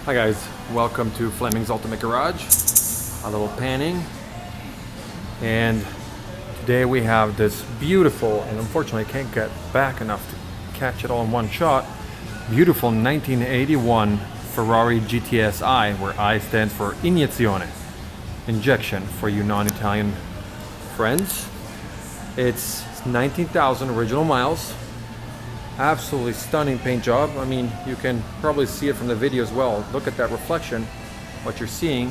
Hi guys, welcome to Fleming's Ultimate Garage. A little panning. And today we have this beautiful, and unfortunately I can't get back enough to catch it all in one shot, beautiful 1981 Ferrari GTSI, where I stands for Iniezione, injection for you non-Italian friends. It's 19,000 original miles. Absolutely stunning paint job. I mean, you can probably see it from the video as well. Look at that reflection. What you're seeing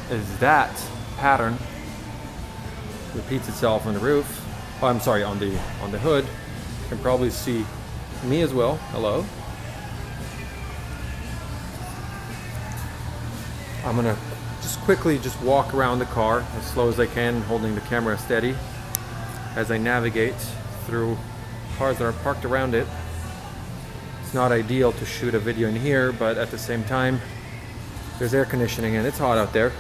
is that pattern repeats itself on the roof. Oh, I'm sorry, on the hood. You can probably see me as well. Hello. I'm gonna just quickly walk around the car as slow as I can, holding the camera steady as I navigate through cars that are parked around it. It's not ideal to shoot a video in here, but at the same time, there's air conditioning and it's hot out there.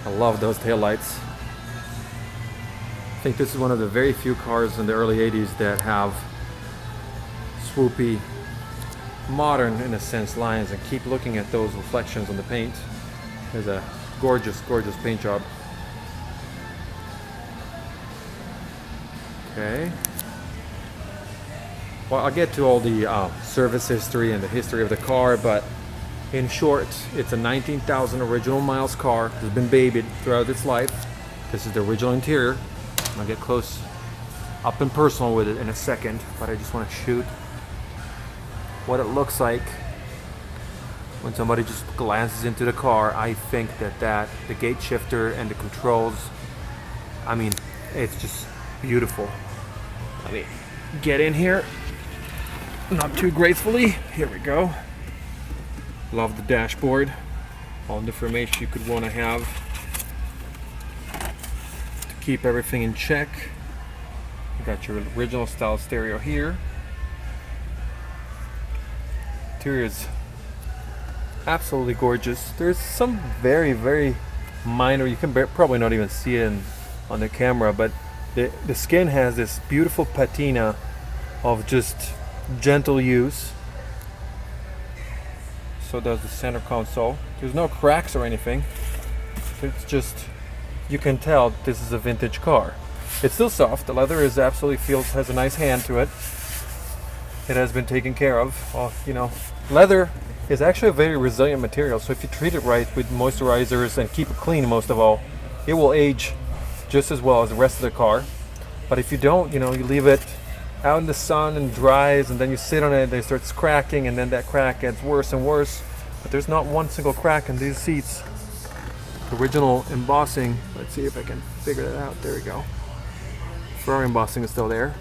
I love those taillights. I think this is one of the very few cars in the early 80s that have swoopy, modern, in a sense, lines, and keep looking at those reflections on the paint. There's a gorgeous, gorgeous paint job. Okay. Well, I'll get to all the service history and the history of the car, but in short, it's a 19,000 original miles car. It's been babied throughout its life. This is the original interior. I'll get close up and personal with it in a second, but I just want to shoot what it looks like when somebody just glances into the car. I think that the gate shifter and the controls, I mean, it's just beautiful. Let me get in here. Not too gracefully. Here we go. Love the dashboard. All the information you could want to have to keep everything in check. You got your original style stereo here. Interior is absolutely gorgeous. There's some very, very minor, you can probably not even see it on the camera, but the skin has this beautiful patina of just gentle use. So does the center console. There's no cracks or anything. It's just, you can tell this is a vintage car. It's still soft. The leather is absolutely has a nice hand to it. It has been taken care of. Well, you know, leather is actually a very resilient material. So if you treat it right with moisturizers and keep it clean, most of all, it will age just as well as the rest of the car. But if you don't, you know, you leave it out in the sun and dries, and then you sit on it, it starts cracking, and then that crack gets worse and worse. But there's not one single crack in these seats. Original embossing. Let's see if I can figure that out. There we go. Ferrari embossing is still there.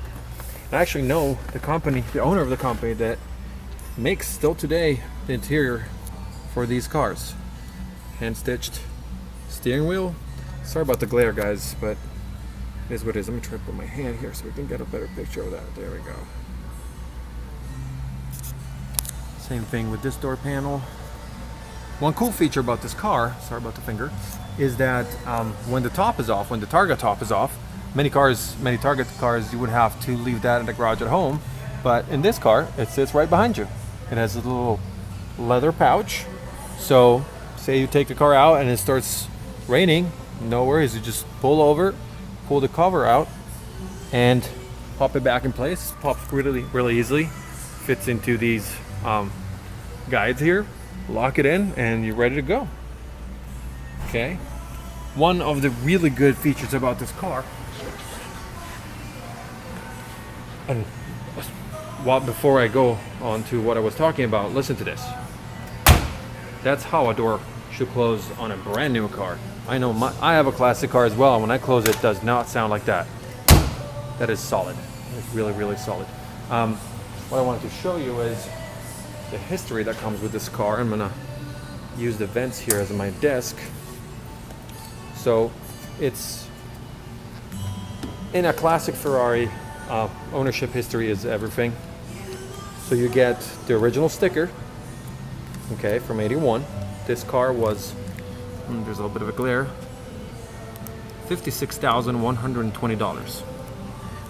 I actually know the company, the owner of the company that makes still today the interior for these cars. Hand stitched steering wheel. Sorry about the glare, guys, but it is what it is. Let me try to put my hand here so we can get a better picture of that. There we go. Same thing with this door panel. One cool feature about this car, sorry about the finger, is that when the top is off, when the Targa top is off, many Target cars, you would have to leave that in the garage at home. But in this car, it sits right behind you. It has a little leather pouch. So say you take the car out and it starts raining, no worries. You just pull over, pull the cover out, and pop it back in place. Pops really, really easily. Fits into these guides here. Lock it in, and you're ready to go. Okay. One of the really good features about this car, and before I go on to what I was talking about, listen to this. That's how a door should close on a brand new car. I know I have a classic car as well, and when I close it does not sound like that. That is solid. It's really, really solid. What I wanted to show you is the history that comes with this car. I'm gonna use the vents here as my desk. So it's in a classic Ferrari, ownership history is everything. So you get the original sticker, okay, from 81. This car was, there's a little bit of a glare, $56,120.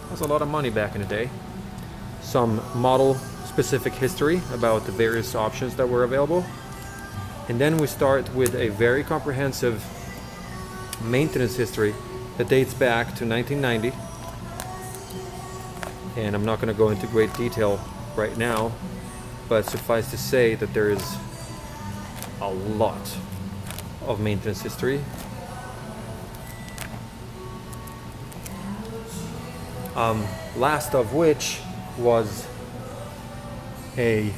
That's a lot of money back in the day. Some model specific history about the various options that were available. And then we start with a very comprehensive maintenance history that dates back to 1990. And I'm not going to go into great detail right now, but suffice to say that there is a lot of maintenance history. Last of which was a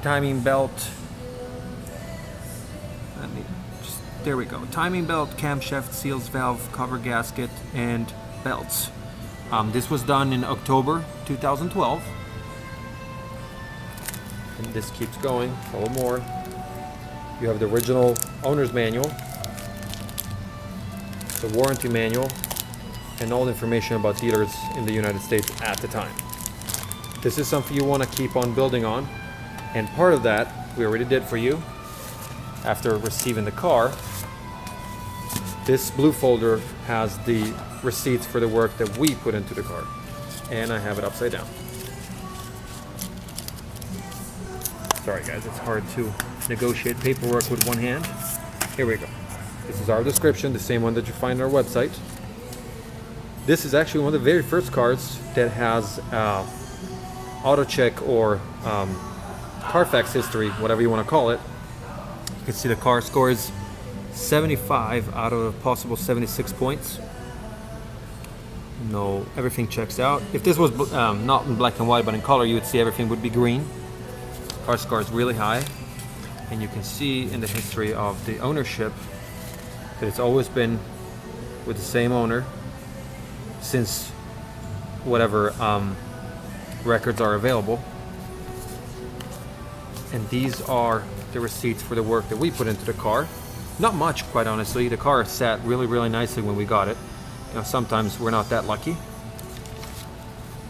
timing belt. There we go. Timing belt, camshaft, seals, valve, cover gasket, and belts. This was done in October 2012. And this keeps going. A little more. You have the original owner's manual, the warranty manual, and all the information about dealers in the United States at the time. This is something you want to keep on building on, and part of that we already did for you after receiving the car. This blue folder has the receipts for the work that we put into the car, and I have it upside down. Sorry guys, it's hard to negotiate paperwork with one hand. Here we go. This is our description, the same one that you find on our website. This is actually one of the very first cars that has auto check or Carfax history, whatever you want to call it. You can see the car scores 75 out of a possible 76 points. No, everything checks out. If this was not in black and white but in color, you would see everything would be green. Car score is really high, and you can see in the history of the ownership that it's always been with the same owner since whatever records are available. And these are the receipts for the work that we put into the car. Not much, quite honestly. The car sat really, really nicely when we got it. You know, sometimes we're not that lucky.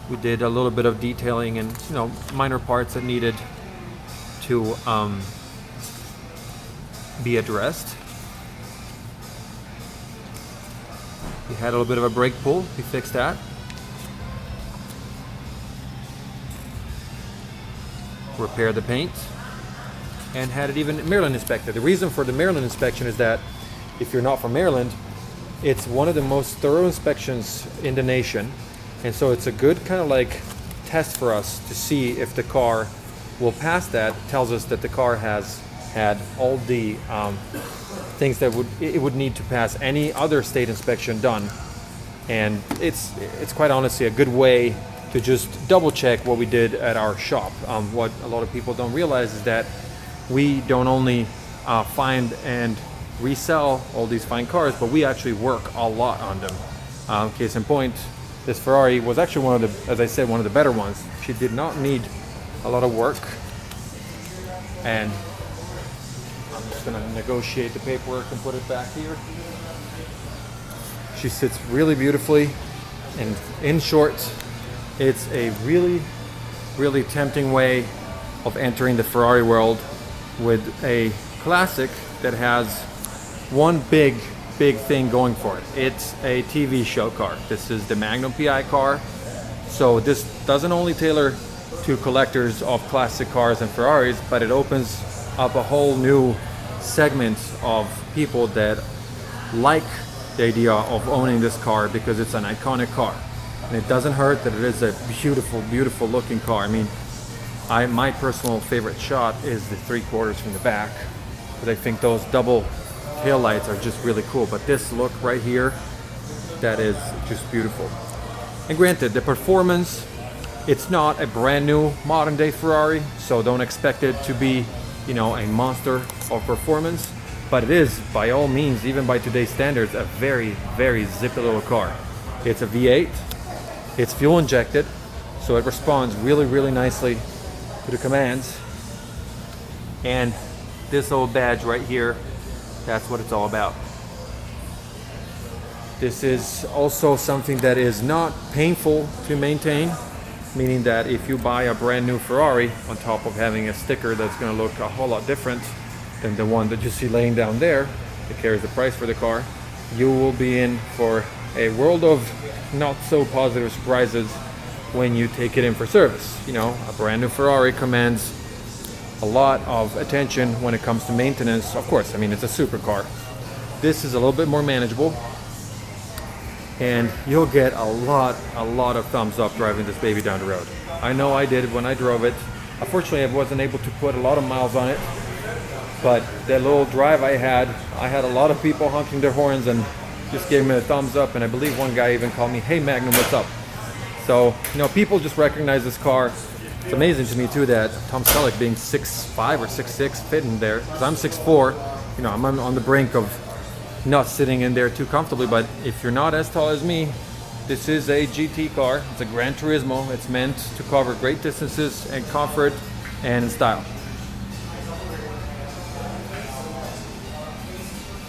We did a little bit of detailing and, you know, minor parts that needed to be addressed. We had a little bit of a brake pull. We fixed that. Repaired the paint and had it even Maryland inspected. The reason for the Maryland inspection is that if you're not from Maryland, it's one of the most thorough inspections in the nation, and so it's a good kind of like test for us to see if the car will pass that. It tells us that the car has had all the things that it would need to pass any other state inspection done, and it's quite honestly a good way to just double check what we did at our shop. What a lot of people don't realize is that we don't only find and resell all these fine cars, but we actually work a lot on them. Case in point, this Ferrari was actually one of the, as I said, one of the better ones. She did not need a lot of work, and I'm just gonna negotiate the paperwork and put it back here. She sits really beautifully, and in short, it's a really, really tempting way of entering the Ferrari world with a classic that has one big thing going for it. It's a TV show car. This is the Magnum PI car. So this doesn't only tailor to collectors of classic cars and Ferraris, but it opens up a whole new segment of people that like the idea of owning this car because it's an iconic car. And it doesn't hurt that it is a beautiful, beautiful looking car. I mean, my personal favorite shot is the 3/4 from the back, because I think those double tail lights are just really cool. But this look right here, that is just beautiful. And granted, the performance, it's not a brand new modern day Ferrari, so don't expect it to be, you know, a monster of performance. But it is, by all means, even by today's standards, a very, very zippy little car. It's a V8. It's fuel injected, so it responds really, really nicely to the commands. And this old badge right here, that's what it's all about. This is also something that is not painful to maintain, meaning that if you buy a brand new Ferrari, on top of having a sticker that's going to look a whole lot different than the one that you see laying down there that carries the price for the car, you will be in for a world of not so positive surprises when you take it in for service. You know, a brand new Ferrari commands a lot of attention when it comes to maintenance. Of course, I mean, it's a supercar. This is a little bit more manageable, and you'll get a lot of thumbs up driving this baby down the road. I know I did when I drove it. Unfortunately, I wasn't able to put a lot of miles on it, but that little drive I had a lot of people honking their horns and just gave me a thumbs up, and I believe one guy even called me, "Hey Magnum, what's up?" So, you know, people just recognize this car. It's amazing to me too that Tom Selleck, being 6'5" or 6'6", fit in there, because I'm 6'4". You know, I'm on the brink of not sitting in there too comfortably, but if you're not as tall as me, this is a GT car. It's a Gran Turismo. It's meant to cover great distances and comfort and in style.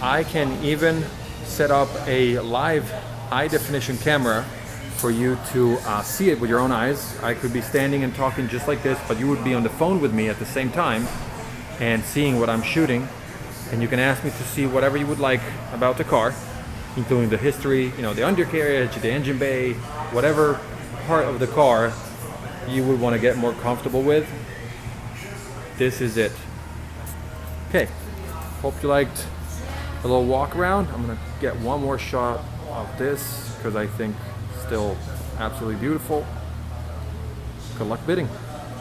I can even set up a live high definition camera for you to see it with your own eyes. I could be standing and talking just like this, but you would be on the phone with me at the same time and seeing what I'm shooting. And you can ask me to see whatever you would like about the car, including the history, you know, the undercarriage, the engine bay, whatever part of the car you would want to get more comfortable with. This is it. Okay, hope you liked a little walk around. I'm gonna get one more shot of this because I think it's still absolutely beautiful. Good luck bidding.